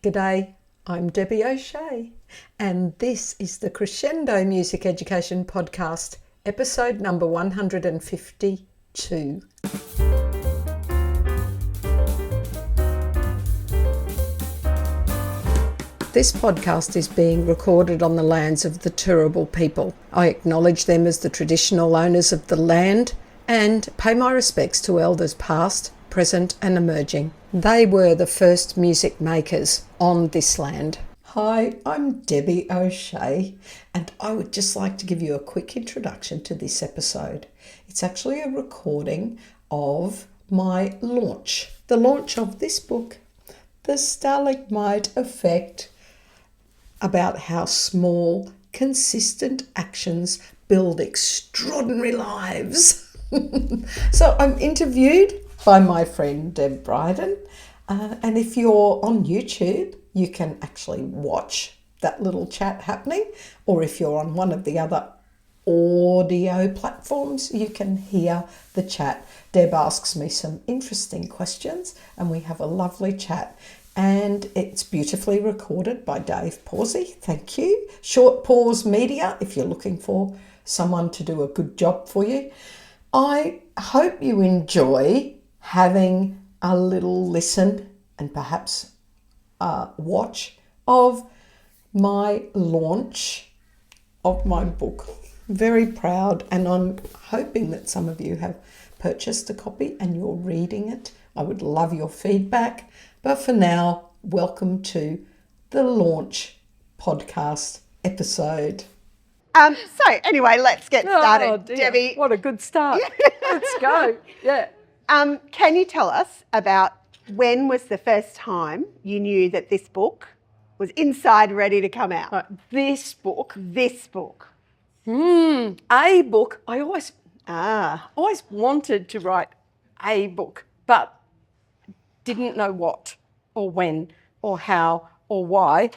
G'day, I'm Debbie O'Shea, and this is the Crescendo Music Education Podcast, episode number 152. This podcast is being recorded on the lands of the Turrbal people. I acknowledge them as the traditional owners of the land and pay my respects to elders past, present and emerging. They were the first music makers on this land. Hi, I'm Debbie O'Shea, and I would just like to give you a quick introduction to this episode. It's actually a recording of my launch, the launch of this book, The Stalagmite Effect, about how small, consistent actions build extraordinary lives. So I'm interviewed by my friend Deb Bryden, and if you're on YouTube, you can actually watch that little chat happening, or if you're on one of the other audio platforms, you can hear the chat. Deb asks me some interesting questions and we have a lovely chat, and it's beautifully recorded by Dave Pawsey. Thank you. Short Pause Media, if you're looking for someone to do a good job for you. I hope you enjoy having a little listen and perhaps watch of my launch of my book. Very proud, and I'm hoping that some of you have purchased a copy and you're reading it. I would love your feedback. But for now, welcome to the launch podcast episode. So anyway, let's get started. Oh dear. Debbie, What a good start. Let's go. Yeah. can you tell us about when was the first time you knew that this book was inside ready to come out? Right, this book. This book. A book. I always Ah, wanted to write a book, but didn't know what or when or how or why.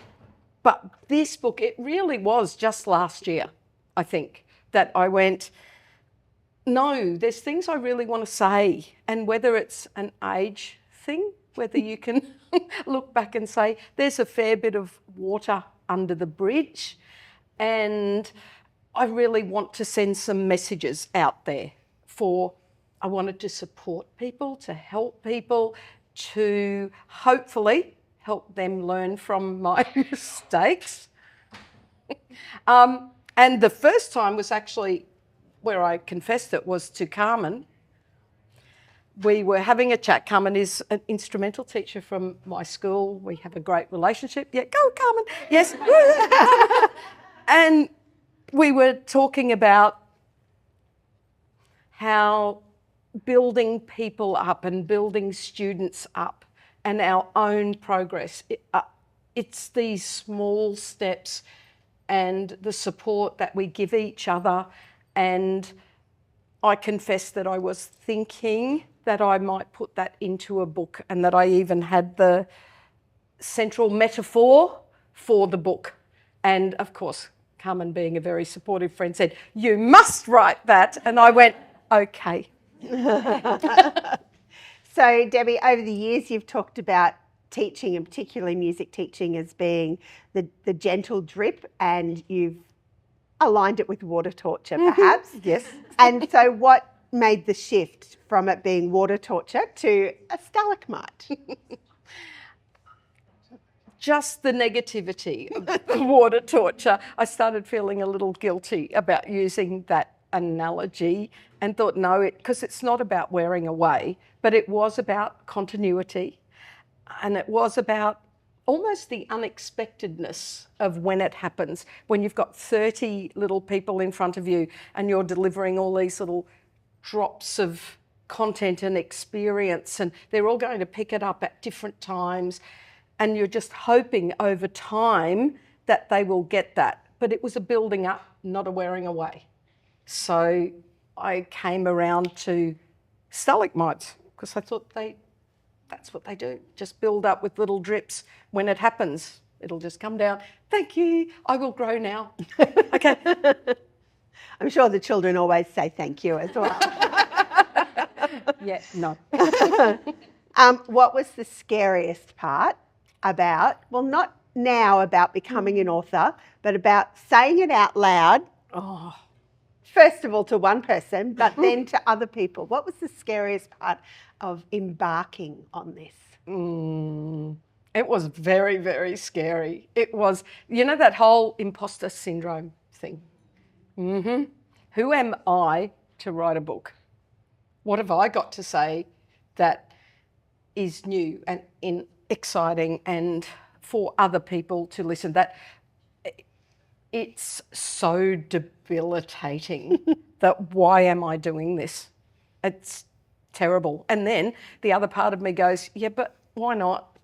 But this book, it really was just last year, I think, that I went, no, there's things I really want to say. And whether it's an age thing, whether you can look back and say, there's a fair bit of water under the bridge, and I really want to send some messages out there I wanted to support people, to help people, to hopefully help them learn from my mistakes. And the first time was actually where I confessed it was to Carmen. We were having a chat. Carmen is an instrumental teacher from my school. We have a great relationship. Yeah, go Carmen. Yes. And we were talking about how building people up and building students up and our own progress. It's these small steps and the support that we give each other. And I confess that I was thinking that I might put that into a book, and that I even had the central metaphor for the book. And of course, Carmen, being a very supportive friend, said, "You must write that." And I went, okay. so Debbie, over the years you've talked about teaching, and particularly music teaching, as being the gentle drip, and you've aligned it with water torture, perhaps. Yes. And so what made the shift from it being water torture to a stalagmite? Just the negativity of the water torture. I started feeling a little guilty about using that analogy, and thought, no, because it's not about wearing away, but it was about continuity, and it was about almost the unexpectedness of when it happens, when you've got 30 little people in front of you and you're delivering all these little drops of content and experience, and they're all going to pick it up at different times, and you're just hoping over time that they will get that. But it was a building up, not a wearing away. So I came around to stalagmites because I thought that's what they do. Just build up with little drips. When it happens, it'll just come down. Thank you, I will grow now. Okay. I'm sure the children always say thank you as well. Yeah, no. What was the scariest part about, well, not now about becoming an author, but about saying it out loud. Oh, First of all to one person, but then to other people. What was the scariest part of embarking on this? it was very, very scary. It was, that whole imposter syndrome thing. Who am I to write a book? What have I got to say that is new and exciting and for other people to listen? That it's so debilitating that why am I doing this? It's terrible. And then the other part of me goes, yeah, but why not?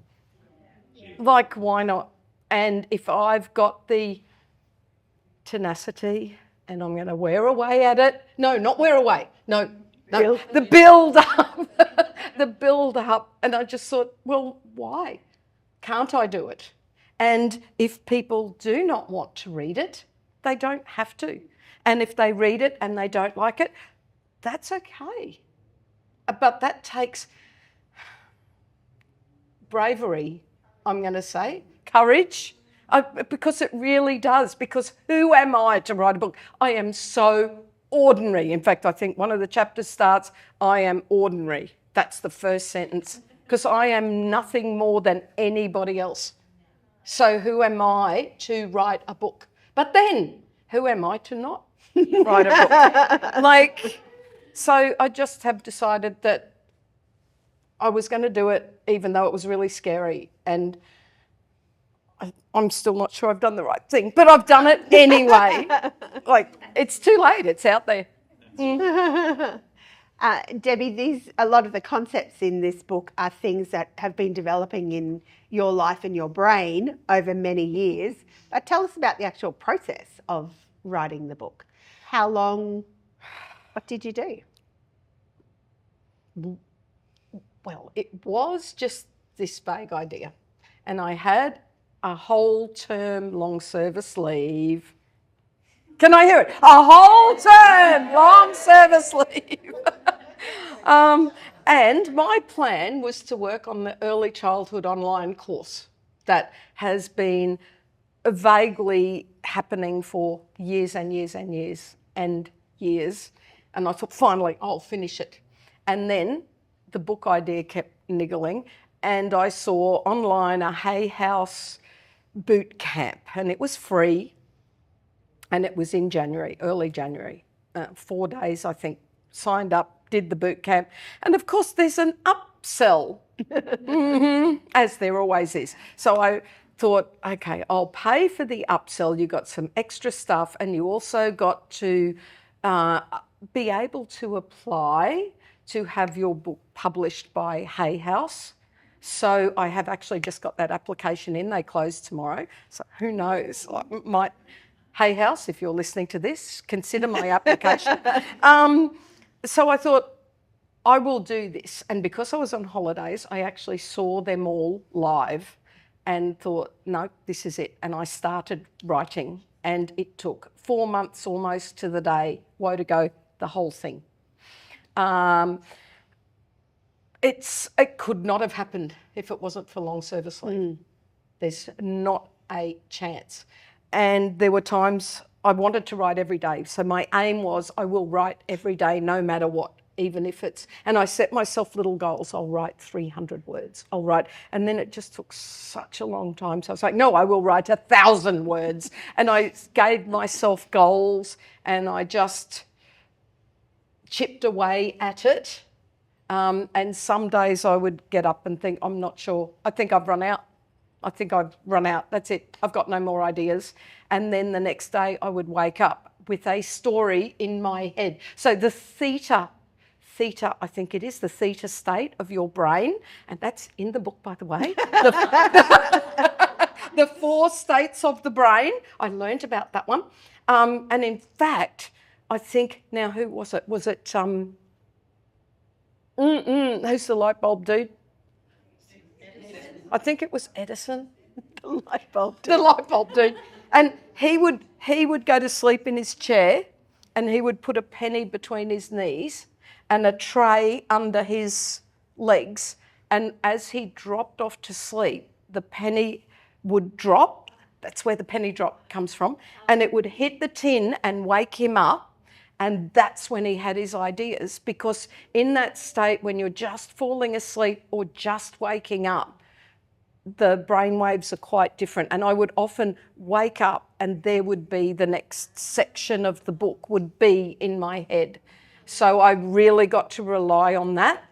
Like, why not? And if I've got the tenacity and I'm going to wear away at it, no, not wear away, no, the build up, the build up. And I just thought, well, why can't I do it? And if people do not want to read it, they don't have to. And if they read it and they don't like it, that's okay. But that takes bravery, I'm going to say, courage, because it really does. Because who am I to write a book? I am so ordinary. In fact, I think one of the chapters starts, I am ordinary. That's the first sentence, because I am nothing more than anybody else. So who am I to write a book? But then, who am I to not write a book? So I just have decided that I was going to do it, even though it was really scary. And I'm still not sure I've done the right thing, but I've done it anyway. It's too late. It's out there. Debbie, a lot of the concepts in this book are things that have been developing in your life and your brain over many years. But tell us about the actual process of writing the book. How long? What did you do? Well, it was just this vague idea. And I had a whole term long service leave. Can I hear it? A whole term long service leave. And my plan was to work on the early childhood online course that has been vaguely happening for years and years and years and years. And I thought, finally, I'll finish it. And then the book idea kept niggling, and I saw online a Hay House boot camp, and it was free, and it was in January, early January, 4 days, I think, signed up, did the boot camp. And of course, there's an upsell, as there always is. So I thought, okay, I'll pay for the upsell. You got some extra stuff, and you also got to be able to apply to have your book published by Hay House. So I have actually just got that application in. They close tomorrow. So who knows? Might Hay House, if you're listening to this, consider my application. So I thought, I will do this. And because I was on holidays, I actually saw them all live and thought, no, this is it. And I started writing, and it took 4 months almost to the day, woe to go, the whole thing. It could not have happened if it wasn't for long service leave. There's not a chance. And there were times I wanted to write every day. So my aim was, I will write every day no matter what, even if it's, and I set myself little goals. I'll write 300 words. I'll write, and then it just took such a long time. So I was like, no, I will write 1,000 words. And I gave myself goals, and I just chipped away at it. And some days I would get up and think, I'm not sure. I think I've run out. That's it. I've got no more ideas. And then the next day I would wake up with a story in my head. So the theta, I think it is, the theta state of your brain, and that's in the book, by the way. The 4 states of the brain. I learned about that one. And in fact, I think, now who was it? Was it, who's the light bulb dude? I think it was Edison. The light bulb dude. And he would go to sleep in his chair, and he would put a penny between his knees and a tray under his legs. And as he dropped off to sleep, the penny would drop. That's where the penny drop comes from. And it would hit the tin and wake him up. And that's when he had his ideas, because in that state, when you're just falling asleep or just waking up, the brain waves are quite different. And I would often wake up and there would be the next section of the book would be in my head. So I really got to rely on that.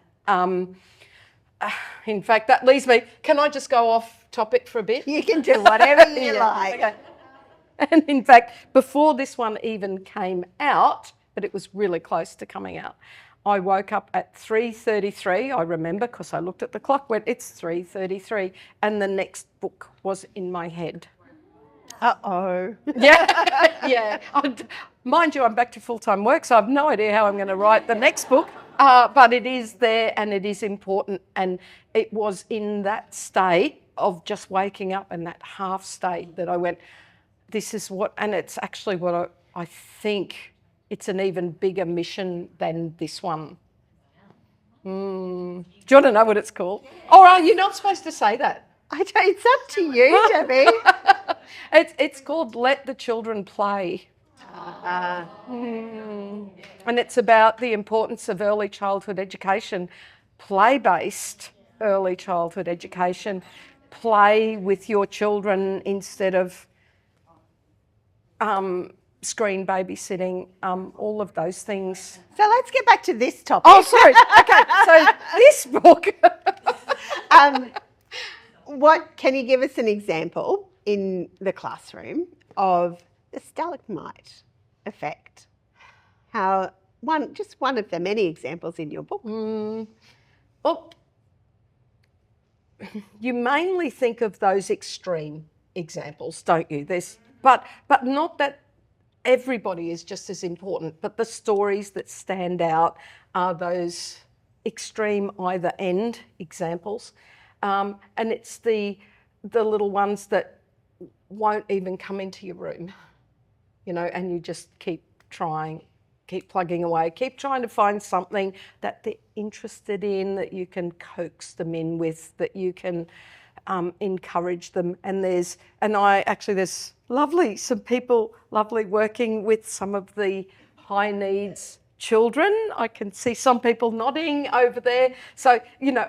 In fact, that leaves me, can I just go off topic for a bit? You can do whatever you like. Okay. And in fact, before this one even came out, but it was really close to coming out, I woke up at 3:33, I remember, because I looked at the clock, went, it's 3:33, and the next book was in my head. Uh-oh. Yeah. Mind you, I'm back to full-time work, so I have no idea how I'm going to write the next book, but it is there and it is important. And it was in that state of just waking up and that half state that I went, this is what, and it's actually what I think it's an even bigger mission than this one. Do you want to know what it's called? Or are you not supposed to say that? It's up to you, Debbie. It's called Let the Children Play. And it's about the importance of early childhood education, play-based early childhood education. Play with your children instead of screen babysitting, all of those things. So let's get back to this topic. Oh, sorry. Okay, so this book. What can you give us an example in the classroom of the Stalagmite Effect? Just one of the many examples in your book. Well, you mainly think of those extreme examples, don't you? But not that everybody is just as important, but the stories that stand out are those extreme either end examples. And it's the little ones that won't even come into your room, and you just keep trying, keep plugging away, keep trying to find something that they're interested in, that you can coax them in with, that you can encourage them. And there's some people lovely working with some of the high needs children. I can see some people nodding over there. So,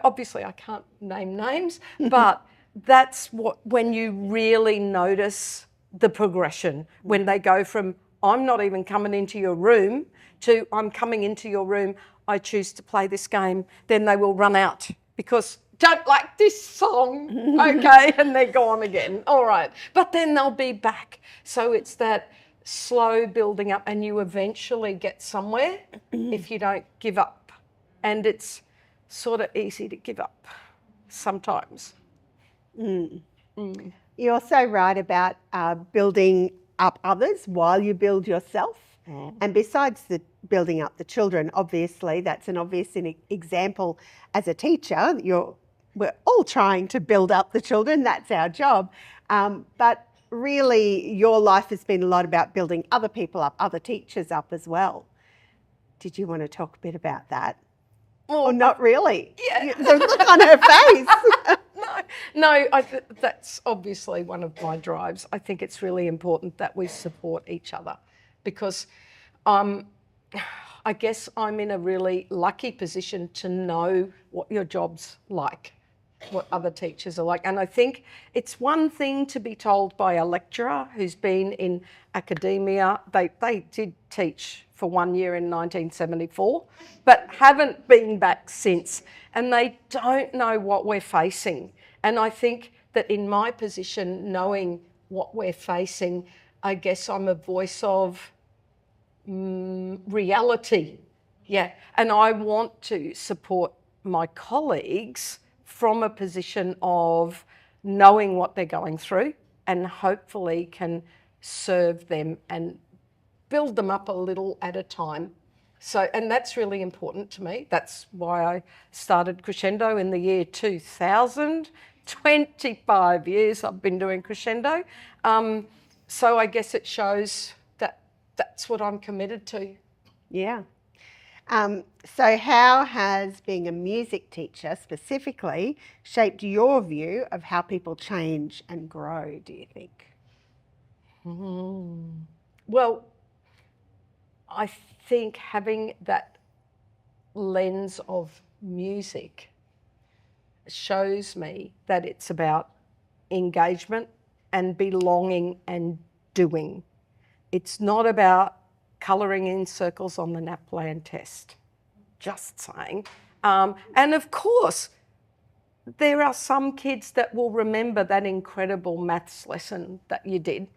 obviously I can't name names, but that's when you really notice the progression, when they go from, I'm not even coming into your room, to I'm coming into your room, I choose to play this game, then they will run out because don't like this song, okay, and they're gone again. All right, but then they'll be back. So it's that slow building up, and you eventually get somewhere if you don't give up. And it's sort of easy to give up sometimes. You also write about building up others while you build yourself. And besides the building up the children, obviously, that's an obvious example as a teacher. We're all trying to build up the children. That's our job. But really, your life has been a lot about building other people up, other teachers up as well. Did you want to talk a bit about that? Or not really? Yeah. The look on her face. No, that's obviously one of my drives. I think it's really important that we support each other, because I guess I'm in a really lucky position to know what your job's like, what other teachers are like. And I think it's one thing to be told by a lecturer who's been in academia. They did teach for 1 year in 1974, but haven't been back since. And they don't know what we're facing. And I think that in my position, knowing what we're facing, I guess I'm a voice of reality. Yeah. And I want to support my colleagues from a position of knowing what they're going through, and hopefully can serve them and build them up a little at a time. So, and that's really important to me. That's why I started Crescendo in the year 2000. 25 years I've been doing Crescendo. So I guess it shows that that's what I'm committed to. Yeah. So how has being a music teacher specifically shaped your view of how people change and grow, do you think? Well, I think having that lens of music shows me that it's about engagement and belonging and doing. It's not about colouring in circles on the NAPLAN test, just saying. And of course, there are some kids that will remember that incredible maths lesson that you did,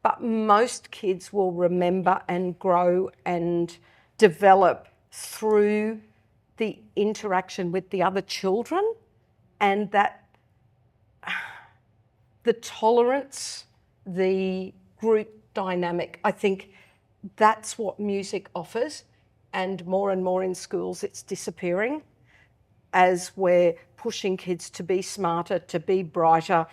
but most kids will remember and grow and develop through the interaction with the other children, and that the tolerance, the group dynamic, I think that's what music offers, and more in schools it's disappearing as we're pushing kids to be smarter, to be brighter,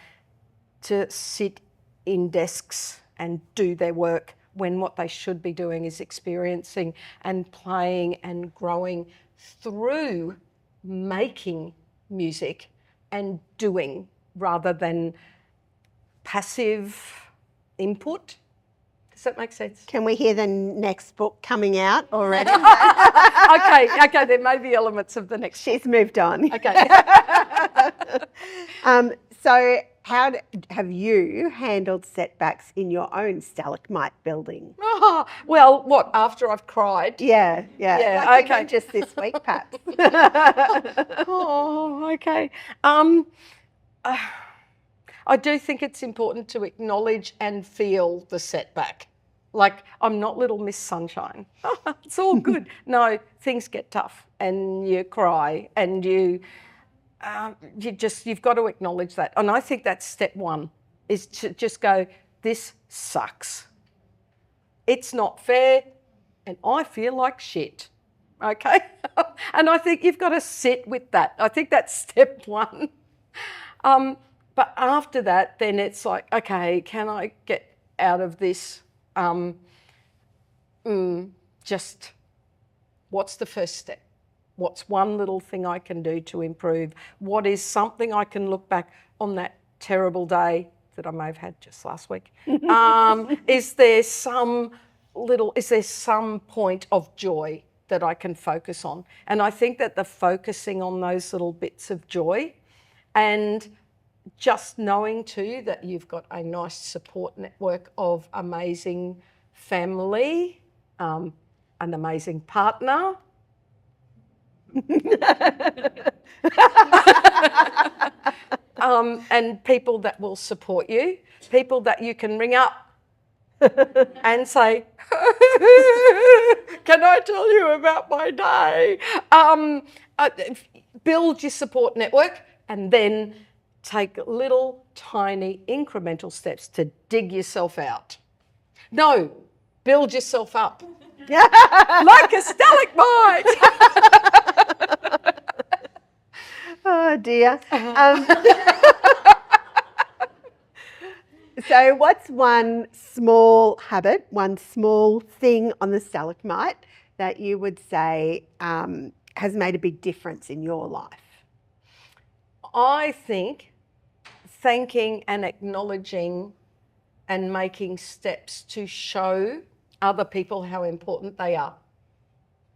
to sit in desks and do their work, when what they should be doing is experiencing and playing and growing through making music and doing, rather than passive input. Does that make sense? Can we hear the next book coming out already? Okay, there may be elements of the next. She's moved on. Okay. So how have you handled setbacks in your own stalagmite building? Oh, well, what, after I've cried? Yeah. Like even just this week, perhaps. Oh, okay. I do think it's important to acknowledge and feel the setback. Like, I'm not little Miss Sunshine. It's all good. No, things get tough and you cry and you've got to acknowledge that. And I think that's step one, is to just go, this sucks. It's not fair and I feel like shit. Okay? And I think you've got to sit with that. I think that's step one. But after that, then it's like, okay, can I get out of this? Just what's the first step? What's one little thing I can do to improve? What is something I can look back on that terrible day that I may have had just last week? Is there some point of joy that I can focus on? And I think that the focusing on those little bits of joy, and just knowing too that you've got a nice support network of amazing family, an amazing partner, and people that will support you, people that you can ring up and say, can I tell you about my day? Build your support network and then take little tiny incremental steps to dig yourself out. No, build yourself up. Like a stalagmite. Oh dear. So what's one small habit, one small thing on the stalagmite that you would say has made a big difference in your life? I think thanking and acknowledging and making steps to show other people how important they are.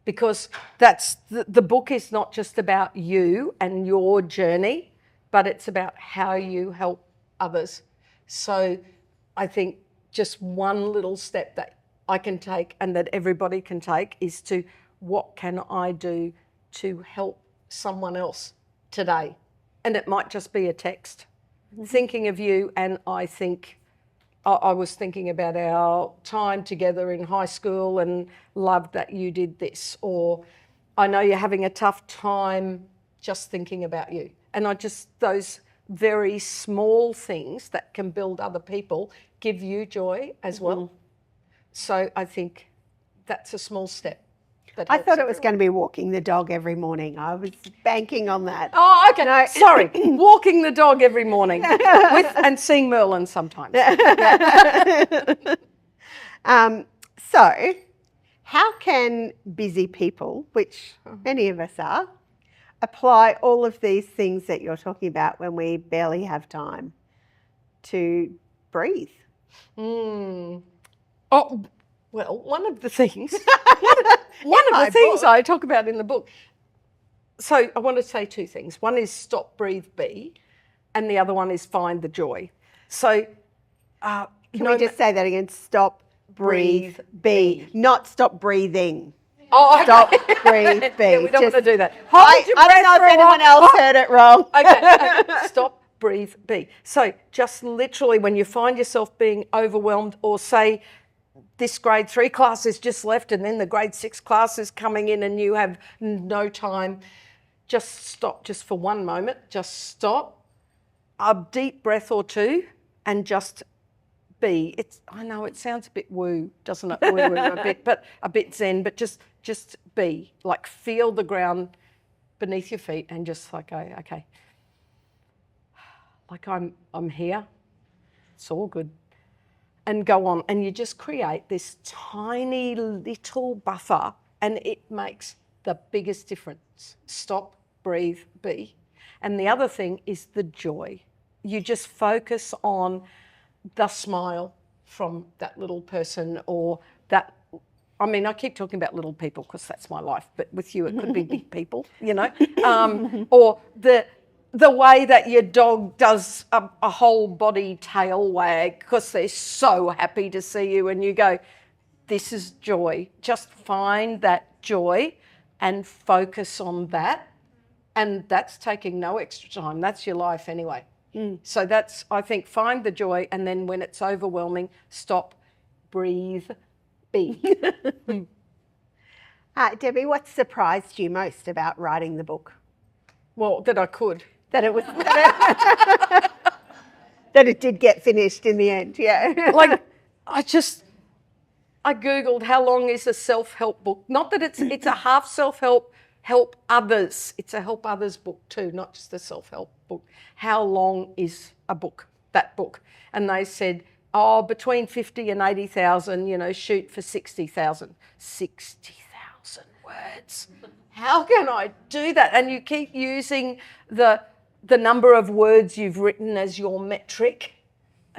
Because that's the book is not just about you and your journey, but it's about how you help others. So I think just one little step that I can take and that everybody can take is to, what can I do to help someone else today? And it might just be a text. Thinking of you, and I was thinking about our time together in high school and loved that you did this, or I know you're having a tough time, just thinking about you. And those very small things that can build other people give you joy as well. So I think that's a small step. I thought it was going to be walking the dog every morning. I was banking on that. Oh, okay. No. Sorry. Walking the dog every morning and seeing Merlin sometimes. So How can busy people, which many of us are, apply all of these things that you're talking about when we barely have time to breathe? Oh, well, one of the things I talk about in the book. So I want to say two things. One is stop, breathe, be, and the other one is find the joy. So, Can we just say that again? Stop, breathe, be. Not stop breathing. Oh, Stop, breathe, be. Yeah, we don't want to do that. I don't know if anyone else heard it wrong. Okay. Stop, breathe, be. So just literally when you find yourself being overwhelmed, or say this grade 3 class is just left and then the grade 6 class is coming in and you have no time, just stop just for one moment. Just stop, a deep breath or two, and just be. I know it sounds a bit woo, doesn't it? Woo a bit, but a bit zen, but just be. Like feel the ground beneath your feet and just like go, okay. Like I'm here. It's all good. And go on. And you just create this tiny little buffer and it makes the biggest difference. Stop, breathe, be. And the other thing is the joy. You just focus on the smile from that little person, or that, I mean, I keep talking about little people because that's my life, but with you it could be big people, you know, or the way that your dog does a whole body tail wag because they're so happy to see you, and you go, this is joy. Just find that joy and focus on that, and that's taking no extra time. That's your life anyway. So that's, I think, find the joy, and then when it's overwhelming, stop, breathe, be. Debbie, what surprised you most about writing the book? Well, that I could. That it was that it did get finished in the end. Yeah. Like I Googled how long is a self-help book. Not that it's a half self-help, help others. It's a help others book too, not just a self-help book. How long is a book, that book? And they said, between 50 and 80,000, shoot for 60,000. 60,000 words. How can I do that? And you keep using the number of words you've written as your metric.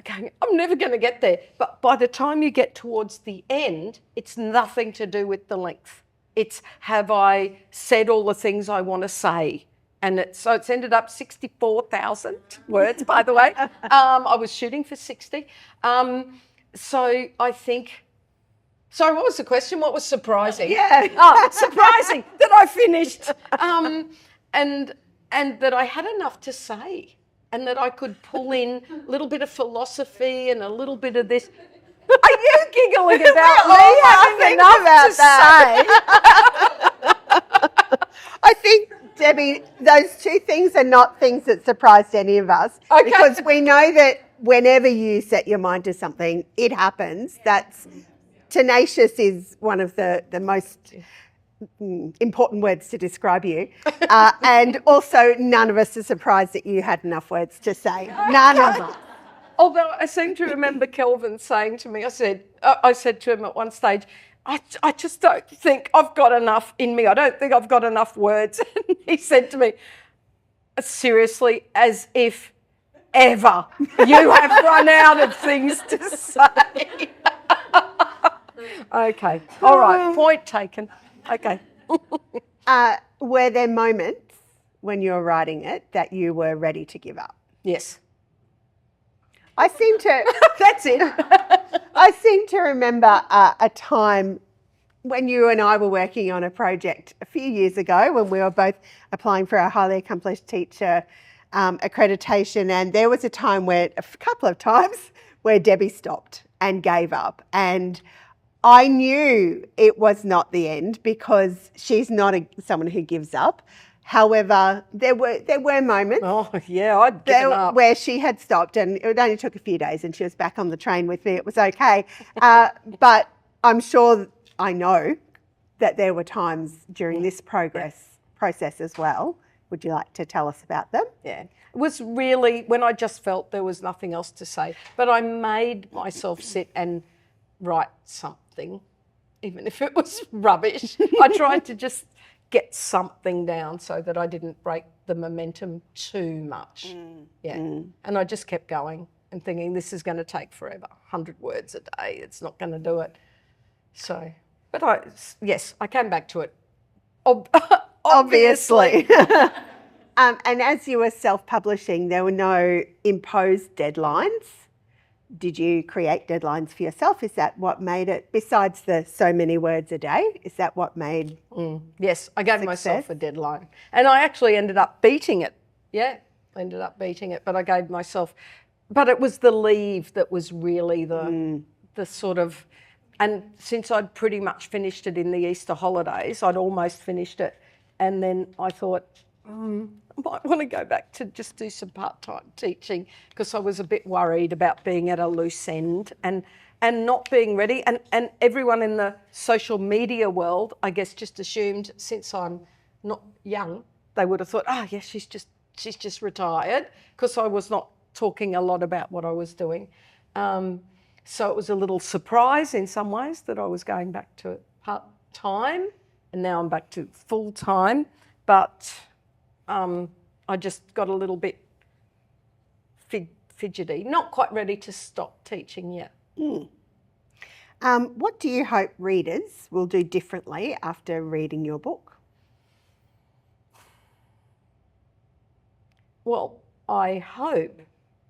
Okay, I'm never going to get there. But by the time you get towards the end, it's nothing to do with the length. It's, have I said all the things I want to say? And it's ended up 64,000 words, by the way. I was shooting for 60. So I think, sorry, what was the question? What was surprising? Yeah. Surprising that I finished. And that I had enough to say, and that I could pull in a little bit of philosophy and a little bit of this. Are you giggling about me having enough to say? I think, Debbie, those two things are not things that surprised any of us. Okay. Because we know that whenever you set your mind to something, it happens. That's tenacious is one of the most important words to describe you. And also, none of us are surprised that you had enough words to say. None of us. Although I seem to remember Kelvin saying to me, I said to him at one stage, I just don't think I've got enough in me. I don't think I've got enough words. And he said to me, seriously, as if ever you have run out of things to say. Okay, all right, point taken. Okay. Were there moments when you were writing it that you were ready to give up? Yes. I seem to. That's it. I seem to remember a time when you and I were working on a project a few years ago when we were both applying for our highly accomplished teacher accreditation, and there was a couple of times where Debbie stopped and gave up, and I knew it was not the end because she's not someone who gives up. However, there were moments I'd given up. where she had stopped, and it only took a few days and she was back on the train with me. It was okay. But I'm sure, I know that there were times during this process as well. Would you like to tell us about them? Yeah. It was really when I just felt there was nothing else to say. But I made myself sit and write something. even if it was rubbish. I tried to just get something down so that I didn't break the momentum too much. And I just kept going and thinking, this is going to take forever, 100 words a day, it's not going to do it. So, but I came back to it. Obviously. And as you were self-publishing, there were no imposed deadlines. Did you create deadlines for yourself? Is that what made it, besides the so many words a day, is that what made Yes, I gave myself a deadline. And I actually ended up beating it. Yeah, I ended up beating it. But I gave myself, but it was the leave that was really the sort of, and since I'd pretty much finished it in the Easter holidays, I'd almost finished it. And then I thought, I might want to go back to just do some part-time teaching, because I was a bit worried about being at a loose end and not being ready. And everyone in the social media world, I guess, just assumed, since I'm not young, they would have thought, yes, she's just retired, because I was not talking a lot about what I was doing. So it was a little surprise in some ways that I was going back to part-time, and now I'm back to full-time. But I just got a little bit fidgety, not quite ready to stop teaching yet. What do you hope readers will do differently after reading your book? Well, I hope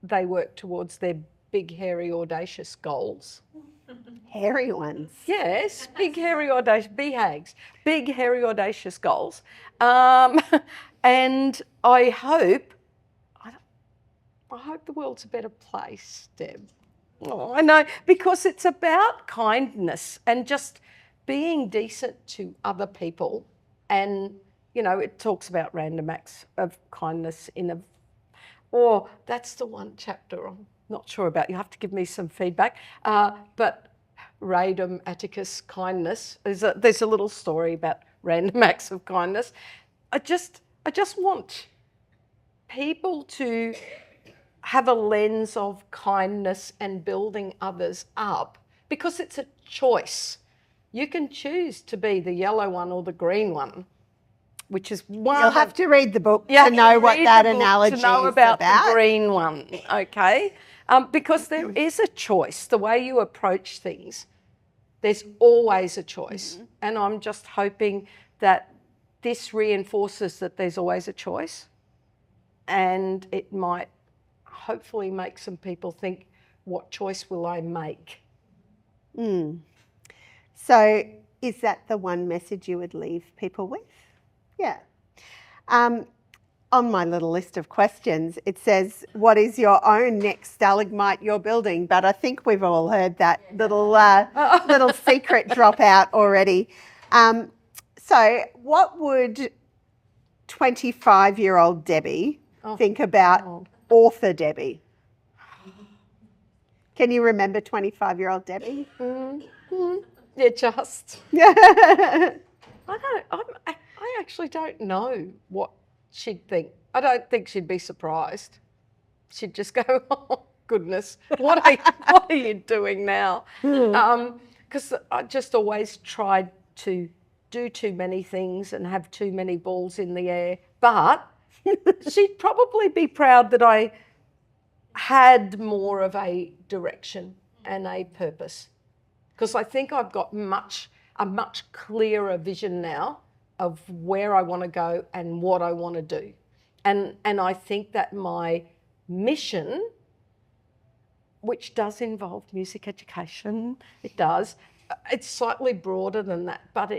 they work towards their big, hairy, audacious goals. Hairy ones. Yes, big, hairy, audacious, BHAGs, big, hairy, audacious goals. And I hope the world's a better place, Deb. Oh, I know, because it's about kindness and just being decent to other people. And, it talks about random acts of kindness that's the one chapter I'm not sure about. You have to give me some feedback. But Radum Atticus kindness, there's a little story about random acts of kindness. I just want people to have a lens of kindness and building others up, because it's a choice. You can choose to be the yellow one or the green one, which is one. You'll have to read the book to know what that analogy is about. To know about the green one, okay? Because there is a choice. The way you approach things, there's always a choice. And I'm just hoping that this reinforces that there's always a choice, and it might hopefully make some people think, what choice will I make? So is that the one message you would leave people with? Yeah. On my little list of questions, it says, what is your own next stalagmite you're building? But I think we've all heard that little secret drop out already. So what would 25-year-old Debbie think about author Debbie? Can you remember 25-year-old Debbie? Yeah, just. I actually don't know what she'd think. I don't think she'd be surprised. She'd just go, oh, goodness, what are you doing now? Because I just always tried to do too many things and have too many balls in the air. But she'd probably be proud that I had more of a direction and a purpose, because I think I've got a much clearer vision now of where I want to go and what I want to do. And I think that my mission, which does involve music education, it's slightly broader than that, but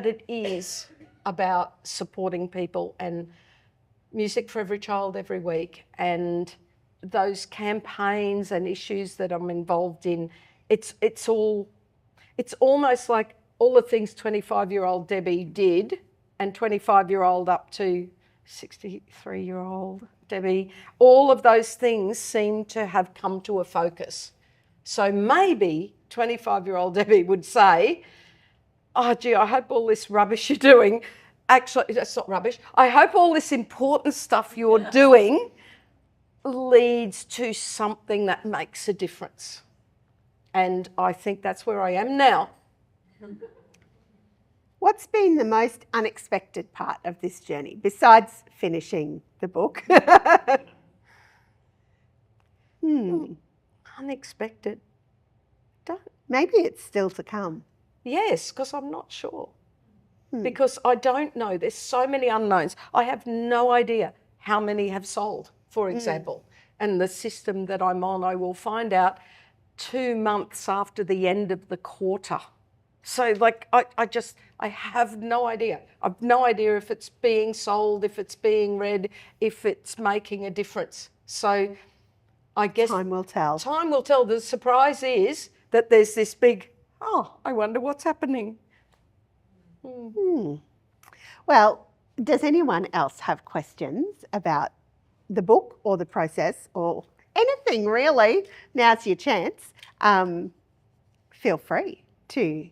it is about supporting people and music for every child every week, and those campaigns and issues that I'm involved in. It's almost like all the things 25-year-old Debbie did, and 25-year-old up to 63-year-old Debbie, all of those things seem to have come to a focus. So maybe 25-year-old Debbie would say, oh, gee, I hope all this rubbish you're doing, actually, that's not rubbish, I hope all this important stuff you're doing leads to something that makes a difference. And I think that's where I am now. What's been the most unexpected part of this journey, besides finishing the book? Unexpected. Maybe it's still to come. Yes, because I'm not sure. Because I don't know. There's so many unknowns. I have no idea how many have sold, for example. And the system that I'm on, I will find out 2 months after the end of the quarter. So like I have no idea. I've no idea if it's being sold, if it's being read, if it's making a difference. So I guess Time will tell. Time will tell. The surprise is that there's this big, I wonder what's happening. Well, does anyone else have questions about the book or the process or anything really? Now's your chance. Feel free to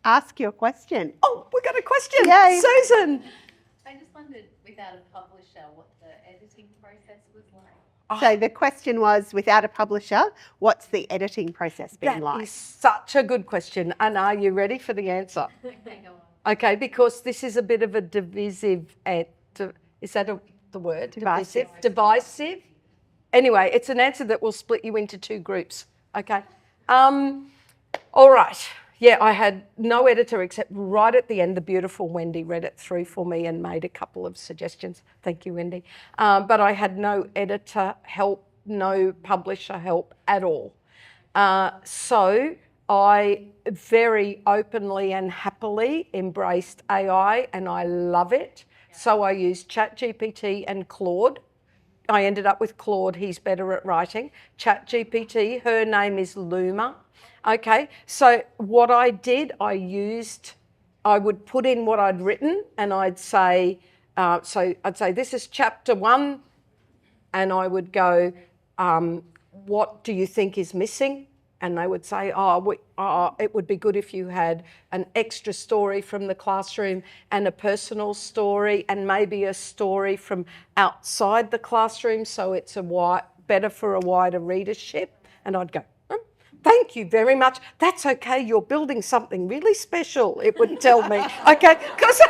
ask your question. Oh, we got a question. Yay. Susan. I just wondered, without a publisher, what the editing process was like. So the question was, without a publisher, what's the editing process been That like? is such a good question. And are you ready for the answer? Okay, go on. Okay, because this is a bit of a divisive, is that the word? Divisive. Divisive. Anyway, it's an answer that will split you into 2 groups. Okay. All right. Yeah, I had no editor except right at the end, the beautiful Wendy read it through for me and made a couple of suggestions. Thank you, Wendy. But I had no editor help, no publisher help at all. So I very openly and happily embraced AI and I love it. So I used ChatGPT and Claude. I ended up with Claude, he's better at writing. ChatGPT, her name is Luma. Okay, so what I did, I would put in what I'd written and I'd say, this is chapter 1, and I would go, what do you think is missing? And they would say, it would be good if you had an extra story from the classroom and a personal story and maybe a story from outside the classroom, so it's better for a wider readership. And I'd go, thank you very much. That's okay. You're building something really special, it would tell me. Okay, because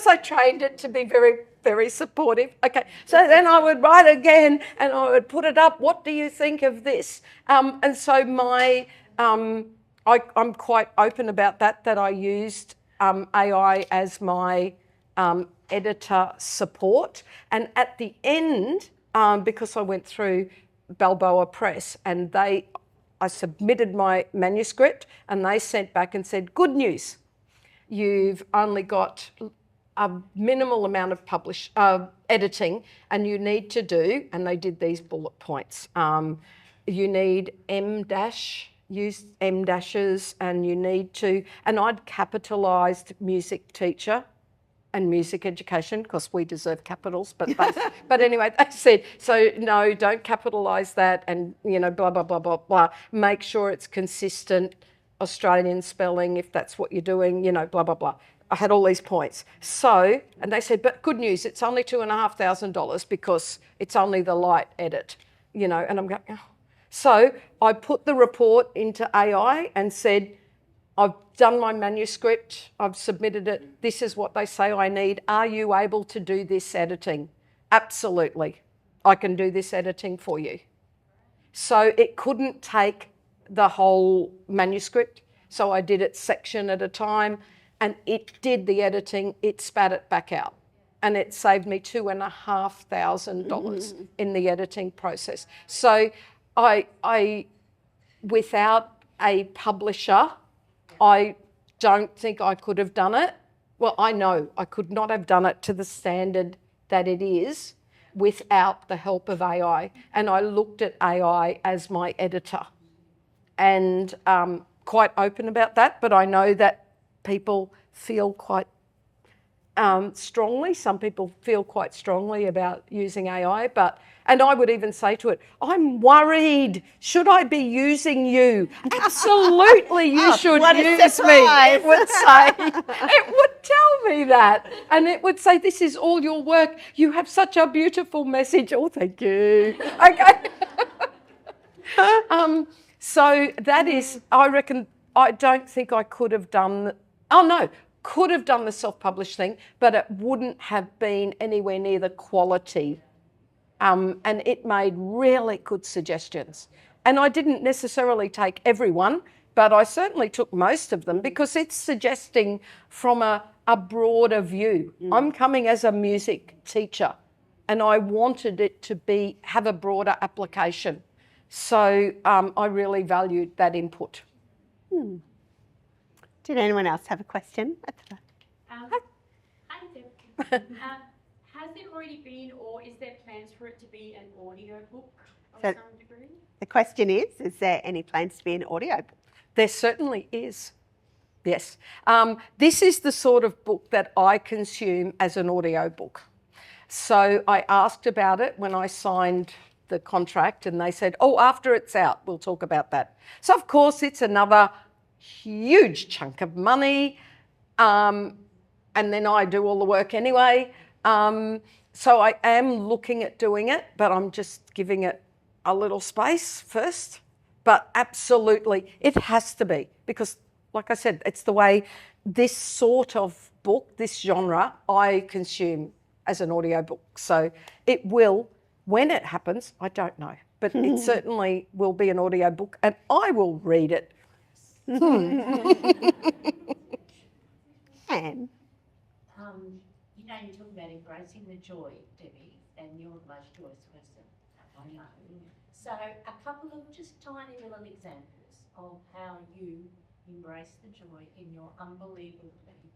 I trained it to be very, very supportive. Okay, so then I would write again and I would put it up. What do you think of this? And so I'm quite open about that I used AI as my editor support. And at the end, because I went through Balboa Press and I submitted my manuscript and they sent back and said, good news, you've only got a minimal amount of editing and you need to do, and they did these bullet points, you need use M dashes, and you need to, and I'd capitalised music teacher and music education because we deserve capitals, but anyway, they said, so no, don't capitalise that, and blah, blah, blah, blah, blah. Make sure it's consistent Australian spelling if that's what you're doing, blah, blah, blah. I had all these points. So, and they said, but good news, it's only $2,500 because it's only the light edit, and I'm going, oh. So I put the report into AI and said, I've done my manuscript, I've submitted it, this is what they say I need. Are you able to do this editing? Absolutely. I can do this editing for you. So it couldn't take the whole manuscript. So I did it section at a time and it did the editing, it spat it back out. And it saved me $2,500 in the editing process. So I without a publisher, I don't think I could have done it. Well, I know I could not have done it to the standard that it is without the help of AI. And I looked at AI as my editor and quite open about that. But I know that people feel quite strongly. Some people feel quite strongly about using AI, and I would even say to it, I'm worried. Should I be using you? Absolutely, you should use me. It would say, it would tell me that. And it would say, this is all your work. You have such a beautiful message. Oh, thank you. Okay. So that is, I reckon, I don't think I could have done could have done the self-published thing, but it wouldn't have been anywhere near the quality. And it made really good suggestions. And I didn't necessarily take everyone, but I certainly took most of them because it's suggesting from a broader view. I'm coming as a music teacher and I wanted it to have a broader application. So I really valued that input. Did anyone else have a question? Hi, Deb. Has there already been, or is there plans for it to be an audio book of some degree? The question is there any plans to be an audio book? There certainly is. Yes. This is the sort of book that I consume as an audio book. So I asked about it when I signed the contract and they said, after it's out, we'll talk about that. So of course it's another huge chunk of money, and then I do all the work anyway. So I am looking at doing it, but I'm just giving it a little space first. But absolutely, it has to be, because like I said, it's the way this sort of book, this genre, I consume as an audio book. So it will, when it happens, I don't know, but it certainly will be an audio book and I will read it. Anne? You talk about embracing the joy, Debbie, and you're the most joyous person I know. So a couple of just tiny little examples of how you embrace the joy in your unbelievably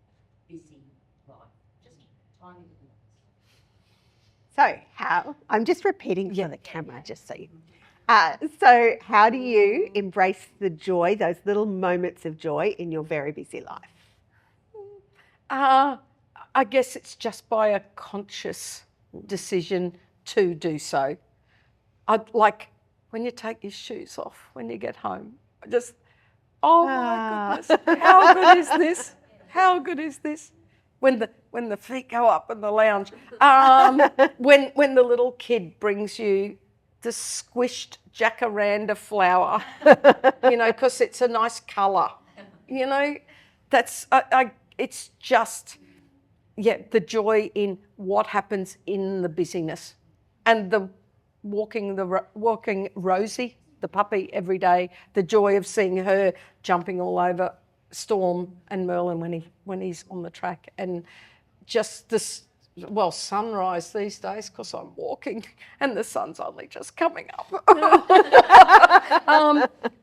busy life. Just tiny little ones. So I'm just repeating for the camera, just so you. So how do you embrace the joy, those little moments of joy in your very busy life? I guess it's just by a conscious decision to do so. Like when you take your shoes off when you get home, my goodness, how good is this? How good is this? When the feet go up in the lounge, when the little kid brings you the squished jacaranda flower, because it's a nice colour, that's it's just the joy in what happens in the busyness, and the walking Rosie, the puppy, every day. The joy of seeing her jumping all over Storm and Merlin when he's on the track, and just this sunrise these days because I'm walking and the sun's only just coming up.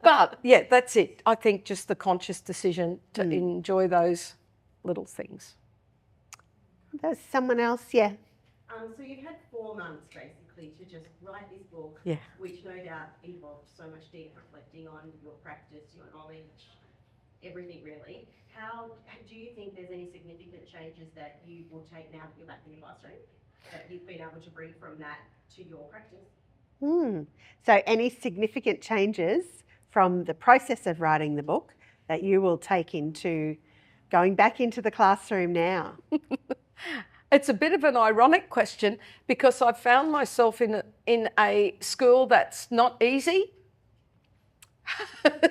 But that's it. I think just the conscious decision to enjoy those little things. There's someone else, So you've had 4 months basically to just write this book, which no doubt involved so much deep reflecting on your practice, your knowledge, everything really. How do you think there's any significant changes that you will take now that you're back in the classroom, that you've been able to bring from that to your practice? So any significant changes from the process of writing the book that you will take into going back into the classroom now? It's a bit of an ironic question because I've found myself in a school that's not easy.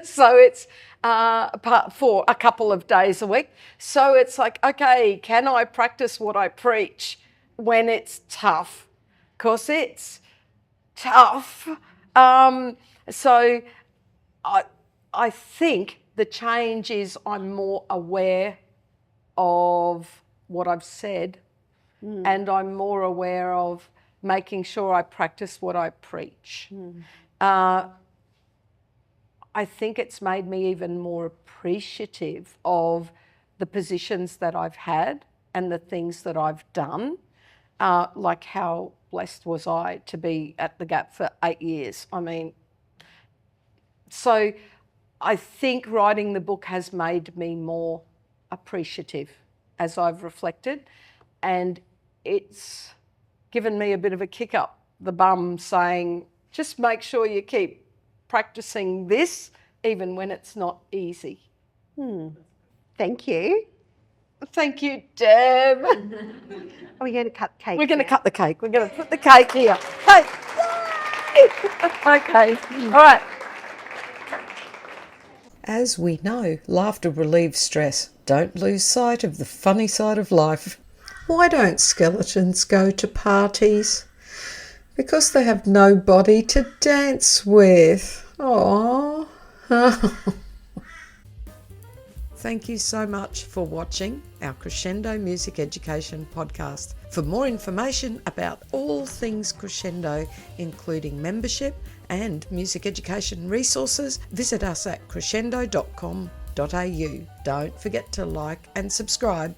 So it's for a couple of days a week. So it's like, okay, can I practice what I preach when it's tough? Because it's tough. So I think the change is I'm more aware of what I've said, and I'm more aware of making sure I practice what I preach. I think it's made me even more appreciative of the positions that I've had and the things that I've done. Like how blessed was I to be at the Gap for 8 years. I mean, so I think writing the book has made me more appreciative as I've reflected, and it's given me a bit of a kick up the bum saying, just make sure you keep practicing this even when it's not easy. Thank you. Thank you, Deb. Are we going to cut cake? We're going to now? cut the cake. We're going to put the cake here. Hey. Yay! Okay. All right. As we know, laughter relieves stress. Don't lose sight of the funny side of life. Why don't skeletons go to parties? Because they have nobody to dance with. Aww. Thank you so much for watching our Crescendo Music Education podcast. For more information about all things Crescendo, including membership and music education resources, visit us at crescendo.com.au. Don't forget to like and subscribe.